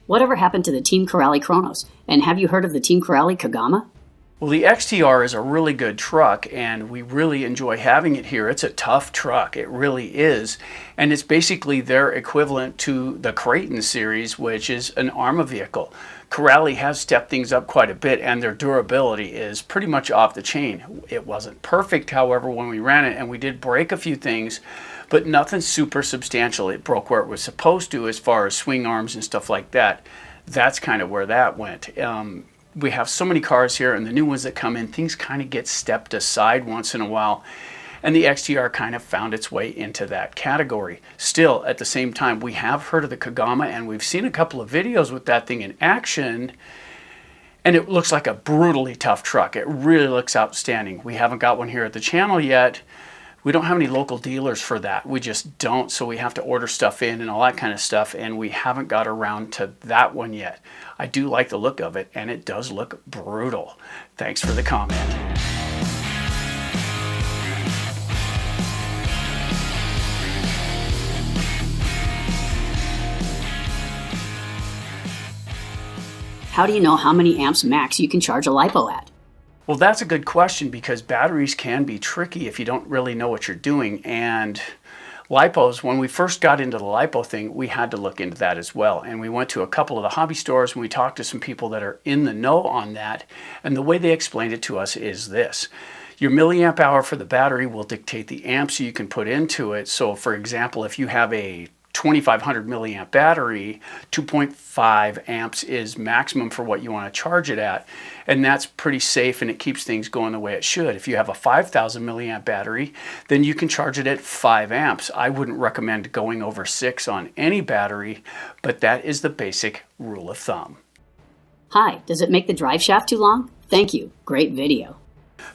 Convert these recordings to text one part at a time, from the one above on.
Whatever happened to the Team Corrali Kronos? And have you heard of the Team Corrali Kagama? Well, the XTR is a really good truck, and we really enjoy having it here. It's a tough truck, it really is. And it's basically their equivalent to the Creighton series, which is an ARMA vehicle. Corrali has stepped things up quite a bit, and their durability is pretty much off the chain. It wasn't perfect, however, when we ran it, and we did break a few things, but nothing super substantial. It broke where it was supposed to as far as swing arms and stuff like that. That's kind of where that went. We have so many cars here, and the new ones that come in, things kind of get stepped aside once in a while, and the XTR kind of found its way into that category. Still, at the same time, we have heard of the Kagama, and we've seen a couple of videos with that thing in action, and it looks like a brutally tough truck. It really looks outstanding. We haven't got one here at the channel yet. We don't have any local dealers for that. We just don't, so we have to order stuff in and all that kind of stuff, and we haven't got around to that one yet. I do like the look of it, and it does look brutal. Thanks for the comment. How do you know how many amps max you can charge a Lipo at? Well, that's a good question, because batteries can be tricky if you don't really know what you're doing. And Lipos, when we first got into the Lipo thing, we had to look into that as well. And we went to a couple of the hobby stores and we talked to some people that are in the know on that. And the way they explained it to us is this. Your milliamp hour for the battery will dictate the amps you can put into it. So for example, if you have a 2500 milliamp battery, 2.5 amps is maximum for what you want to charge it at, and that's pretty safe, and it keeps things going the way it should. If you have a 5000 milliamp battery, then you can charge it at 5 amps. I wouldn't recommend going over 6 on any battery, but that is the basic rule of thumb. Hi, does it make the drive shaft too long? Thank you, great video.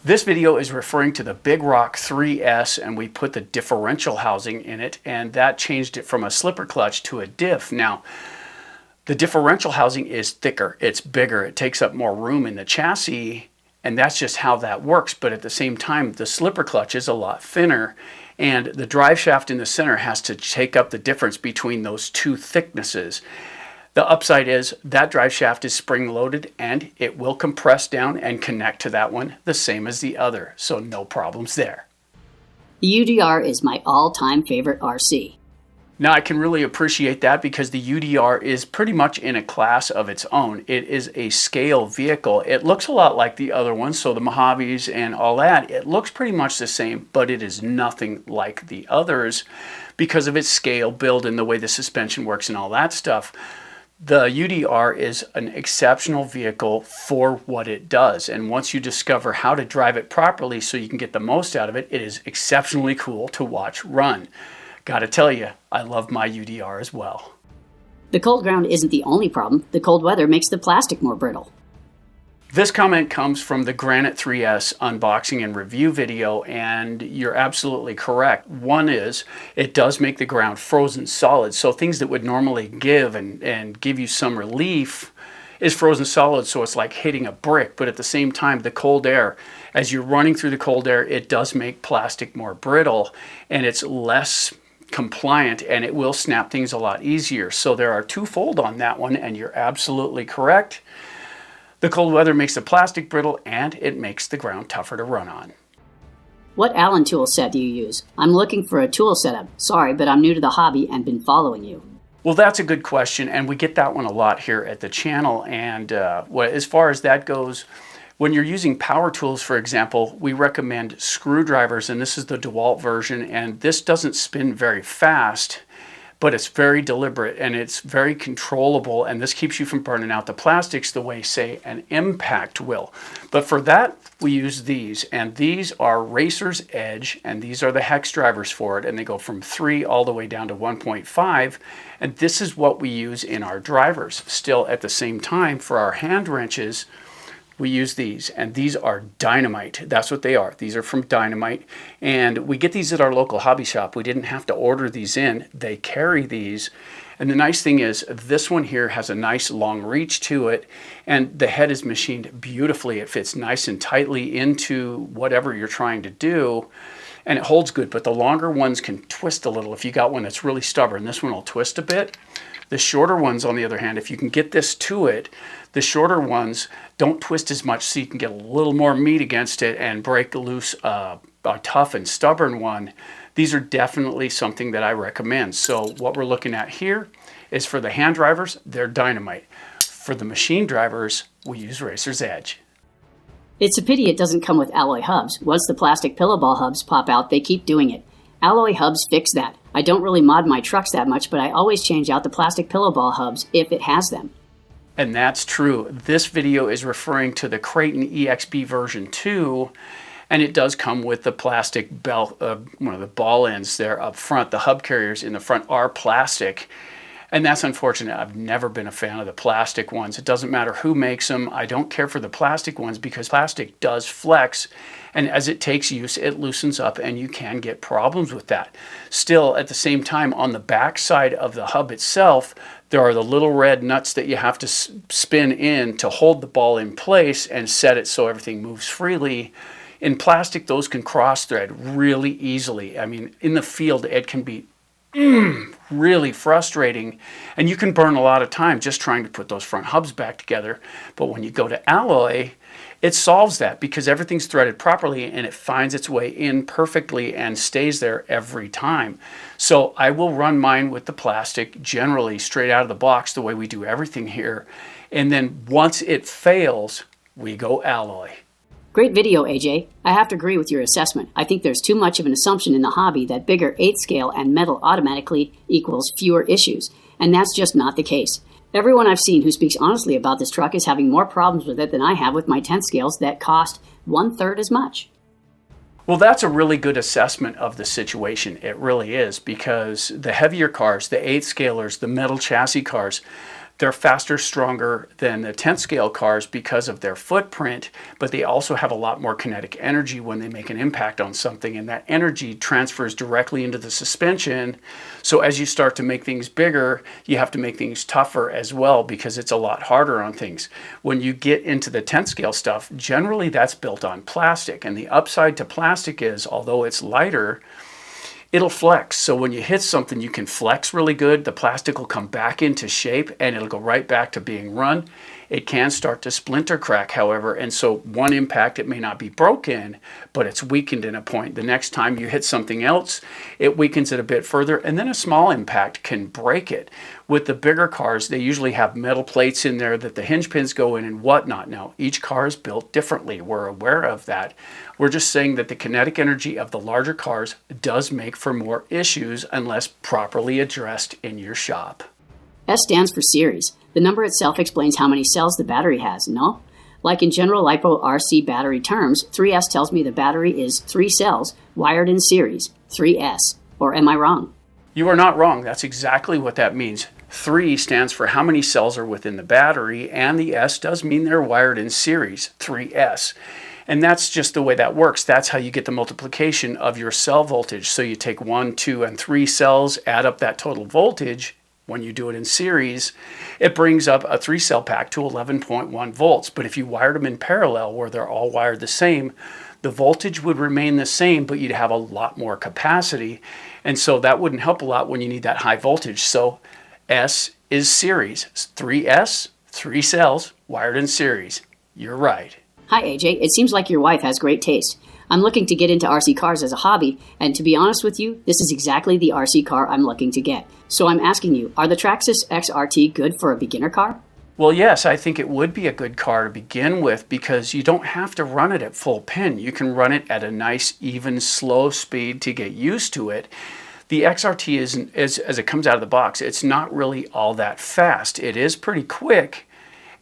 This video is referring to the Big Rock 3S, and we put the differential housing in it, and that changed it from a slipper clutch to a diff. Now, the differential housing is thicker, it's bigger, it takes up more room in the chassis, and that's just how that works. But at the same time, the slipper clutch is a lot thinner, and the drive shaft in the center has to take up the difference between those two thicknesses. The upside is that drive shaft is spring-loaded, and it will compress down and connect to that one the same as the other, so no problems there. The UDR is my all-time favorite RC. Now, I can really appreciate that, because the UDR is pretty much in a class of its own. It is a scale vehicle. It looks a lot like the other ones, so the Mojaves and all that. It looks pretty much the same, but it is nothing like the others because of its scale, build, and the way the suspension works and all that stuff. The UDR is an exceptional vehicle for what it does, and once you discover how to drive it properly so you can get the most out of it, it is exceptionally cool to watch run. Gotta tell you, I love my UDR as well. The cold ground isn't the only problem. The cold weather makes the plastic more brittle. This comment comes from the Granite 3S unboxing and review video, and you're absolutely correct. One is, it does make the ground frozen solid, so things that would normally give and give you some relief is frozen solid, so it's like hitting a brick. But at the same time, the cold air, as you're running through the cold air, it does make plastic more brittle, and it's less compliant, and it will snap things a lot easier. So there are twofold on that one, and you're absolutely correct. The cold weather makes the plastic brittle, and it makes the ground tougher to run on. What Allen tool set do you use? I'm looking for a tool setup. Sorry, but I'm new to the hobby and been following you. Well, that's a good question, and we get that one a lot here at the channel. And as far as that goes, when you're using power tools, for example, we recommend screwdrivers, and this is the DeWalt version, and this doesn't spin very fast, but it's very deliberate and it's very controllable, and this keeps you from burning out the plastics the way, say, an impact will. But for that, we use these, and these are Racer's Edge, and these are the hex drivers for it, and they go from 3 all the way down to 1.5, and this is what we use in our drivers. Still, at the same time, for our hand wrenches, we use these, and these are Dynamite. That's what they are. These are from Dynamite, and we get these at our local hobby shop. We didn't have to order these in. They carry these, and the nice thing is this one here has a nice long reach to it, and the head is machined beautifully. It fits nice and tightly into whatever you're trying to do, and it holds good. But the longer ones can twist a little. If you got one that's really stubborn, this one will twist a bit. The shorter ones, on the other hand, if you can get this to it, the shorter ones don't twist as much, so you can get a little more meat against it and break loose a tough and stubborn one. These are definitely something that I recommend. So what we're looking at here is for the hand drivers, they're dynamite. For the machine drivers, we use Racer's Edge. It's a pity it doesn't come with alloy hubs. Once the plastic pillow ball hubs pop out, they keep doing it. Alloy hubs fix that. I don't really mod my trucks that much, but I always change out the plastic pillow ball hubs if it has them. And that's true. This video is referring to the Creighton EXB version 2, and it does come with the plastic belt, one of the ball ends there up front. The hub carriers in the front are plastic, and that's unfortunate. I've never been a fan of the plastic ones. It doesn't matter who makes them. I don't care for the plastic ones because plastic does flex, and as it takes use, it loosens up, and you can get problems with that. Still, at the same time, on the back side of the hub itself, there are the little red nuts that you have to spin in to hold the ball in place and set it so everything moves freely. In plastic, those can cross-thread really easily. I mean, in the field, it can be really frustrating, and you can burn a lot of time just trying to put those front hubs back together. But when you go to alloy, it solves that because everything's threaded properly and it finds its way in perfectly and stays there every time. So I will run mine with the plastic generally straight out of the box, the way we do everything here, and then once it fails, we go alloy. Great video, AJ. I have to agree with your assessment. I think there's too much of an assumption in the hobby that bigger 8th scale and metal automatically equals fewer issues, and that's just not the case. Everyone I've seen who speaks honestly about this truck is having more problems with it than I have with my 10th scales that cost 1/3 as much. Well, that's a really good assessment of the situation. It really is, because the heavier cars, the 8th scalers, the metal chassis cars, they're faster, stronger than the 10th scale cars because of their footprint, but they also have a lot more kinetic energy when they make an impact on something, and that energy transfers directly into the suspension. So as you start to make things bigger, you have to make things tougher as well because it's a lot harder on things. When you get into the 10th scale stuff, generally that's built on plastic, and the upside to plastic is, although it's lighter, it'll flex. So when you hit something, you can flex really good. The plastic will come back into shape and it'll go right back to being run. It can start to splinter crack, however, and so one impact, it may not be broken, but it's weakened in a point. The next time you hit something else, it weakens it a bit further, and then a small impact can break it. With the bigger cars, they usually have metal plates in there that the hinge pins go in and whatnot. Now, each car is built differently. We're aware of that. We're just saying that the kinetic energy of the larger cars does make for more issues unless properly addressed in your shop. S stands for series. The number itself explains how many cells the battery has, no? Like in general Lipo RC battery terms, 3S tells me the battery is 3 cells wired in series, 3S. Or am I wrong? You are not wrong. That's exactly what that means. 3 stands for how many cells are within the battery, and the S does mean they're wired in series, 3S. And that's just the way that works. That's how you get the multiplication of your cell voltage. So you take 1, 2, and 3 cells, add up that total voltage. When you do it in series, it brings up a 3-cell pack to 11.1 volts. But if you wired them in parallel, where they're all wired the same, the voltage would remain the same, but you'd have a lot more capacity. And so that wouldn't help a lot when you need that high voltage. So S is series. 3S, 3 cells, wired in series. You're right. Hi, AJ. It seems like your wife has great taste. I'm looking to get into RC cars as a hobby, and to be honest with you, this is exactly the RC car I'm looking to get. So I'm asking you, are the Traxxas XRT good for a beginner car? Well, yes, I think it would be a good car to begin with because you don't have to run it at full pin. You can run it at a nice, even, slow speed to get used to it. The XRT isn't, as it comes out of the box, it's not really all that fast. It is pretty quick,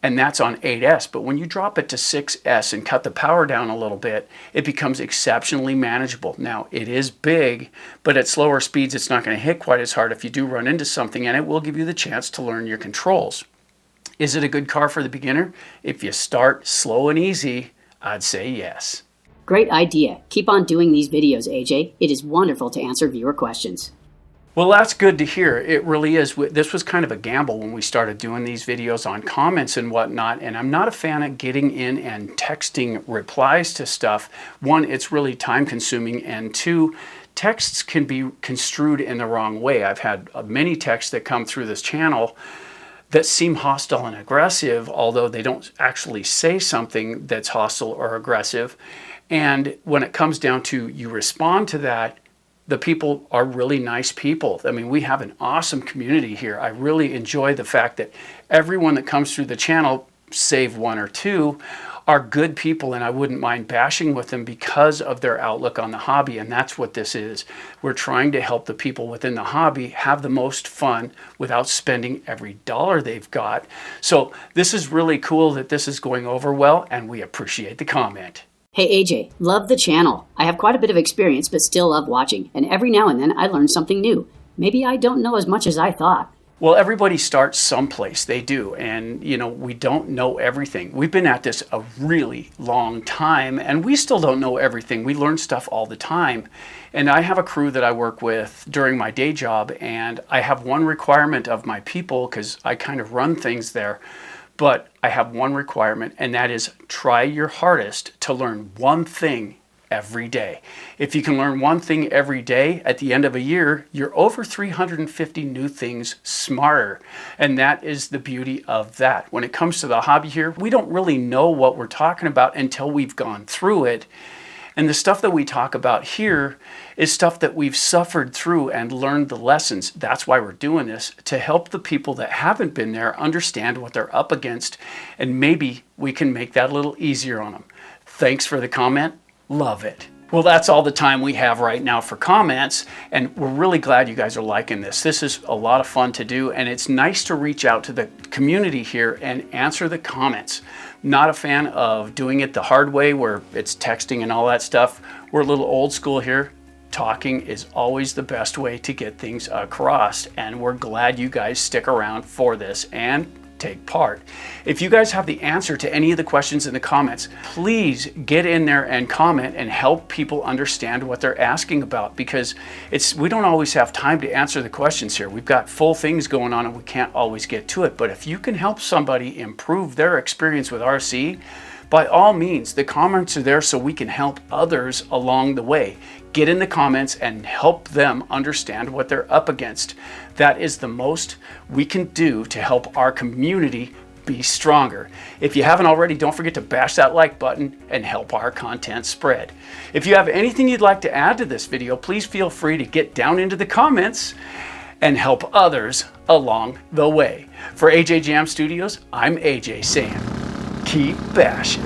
and that's on 8S. But when you drop it to 6S and cut the power down a little bit, it becomes exceptionally manageable. Now, it is big, but at slower speeds, it's not going to hit quite as hard if you do run into something, and it will give you the chance to learn your controls. Is it a good car for the beginner? If you start slow and easy, I'd say yes. Great idea. Keep on doing these videos, AJ. It is wonderful to answer viewer questions. Well, that's good to hear. It really is. This was kind of a gamble when we started doing these videos on comments and whatnot, and I'm not a fan of getting in and texting replies to stuff. One, it's really time consuming, and two, texts can be construed in the wrong way. I've had many texts that come through this channel that seem hostile and aggressive, although they don't actually say something that's hostile or aggressive. And when it comes down to you respond to that, the people are really nice people. I mean, we have an awesome community here. I really enjoy the fact that everyone that comes through the channel, save one or two, are good people, and I wouldn't mind bashing with them because of their outlook on the hobby. And that's what this is. We're trying to help the people within the hobby have the most fun without spending every dollar they've got. So this is really cool that this is going over well, and we appreciate the comment. Hey AJ, love the channel. I have quite a bit of experience, but still love watching. And every now and then I learn something new. Maybe I don't know as much as I thought. Well, everybody starts someplace, they do, and we don't know everything. We've been at this a really long time, and we still don't know everything. We learn stuff all the time, and I have a crew that I work with during my day job, and I have one requirement of my people, because I kind of run things there, but I have one requirement, and that is try your hardest to learn one thing every day. If you can learn one thing every day, at the end of a year, you're over 350 new things smarter. And that is the beauty of that. When it comes to the hobby here, we don't really know what we're talking about until we've gone through it. And the stuff that we talk about here is stuff that we've suffered through and learned the lessons. That's why we're doing this, to help the people that haven't been there understand what they're up against, and maybe we can make that a little easier on them. Thanks for the comment. Love it. Well, that's all the time we have right now for comments, and we're really glad you guys are liking this. This is a lot of fun to do, and it's nice to reach out to the community here and answer the comments. Not a fan of doing it the hard way where it's texting and all that stuff. We're a little old school here. Talking is always the best way to get things across, and we're glad you guys stick around for this and take part. If you guys have the answer to any of the questions in the comments, please get in there and comment and help people understand what they're asking about, because we don't always have time to answer the questions here. We've got full things going on and we can't always get to it. But if you can help somebody improve their experience with RC, by all means, the comments are there so we can help others along the way. Get in the comments and help them understand what they're up against. That is the most we can do to help our community be stronger. If you haven't already, don't forget to bash that like button and help our content spread. If you have anything you'd like to add to this video, please feel free to get down into the comments and help others along the way. For AJ Jam Studios, I'm AJ saying, keep bashing.